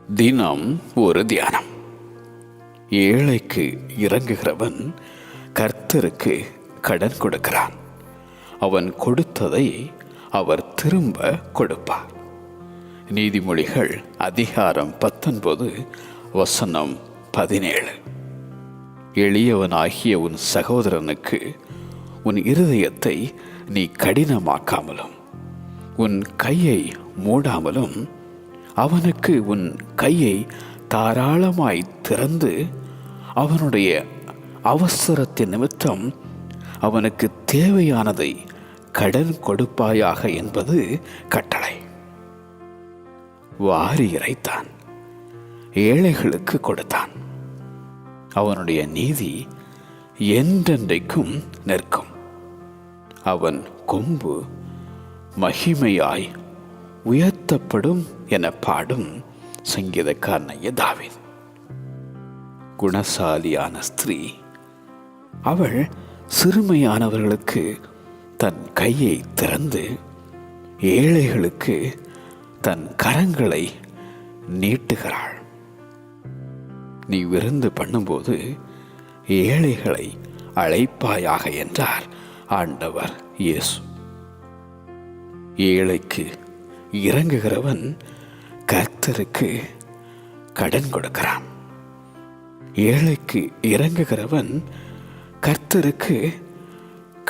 தினம் ஒரு தியானம். ஏழைக்கு இறங்குகிறவன் கர்த்தருக்கு கடன் கொடுக்கிறான். அவன் கொடுத்ததை அவர் திரும்ப கொடுப்பார். நீதிமொழிகள் அதிகாரம் 19 வசனம் 17. எளியவனாகிய உன் சகோதரனுக்கு உன் இருதயத்தை நீ கடினமாக்காமலும் உன் கையை மூடாமலும் அவனுக்கு உன் கையை தாராளமாய் திறந்து அவனுடைய அவசரத்தின் நிமித்தம் அவனுக்கு தேவையானதை கடன் கொடுப்பாயாக என்பது கட்டளை. வாரி இறைத்தான், ஏழைகளுக்கு கொடுத்தான். அவனுடைய நீதி என்றென்றைக்கும் நிற்கும். அவன் கொம்பு மகிமையாய் உயர்த்தப்படும் என பாடும் சங்கீதக்காரனாகிய தாவீது. குணசாலியான ஸ்திரீ அவள் சிறுமையானவர்களுக்கு தன் கையை திறந்து ஏழைகளுக்கு தன் கரங்களை நீட்டுகிறாள். நீ விருந்து பண்ணும்போது ஏழைகளை அழைப்பாயாக என்றார் ஆண்டவர் இயேசு. ஏழைக்கு இறங்குகிறவன் கர்த்தருக்கு கடன் கொடுக்கிறான். ஏழைக்கு இறங்குகிறவன் கர்த்தருக்கு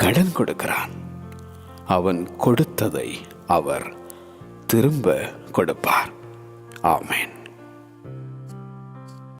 கடன் கொடுக்கிறான். அவன் கொடுத்ததை அவர் திரும்ப கொடுப்பார். ஆமென்.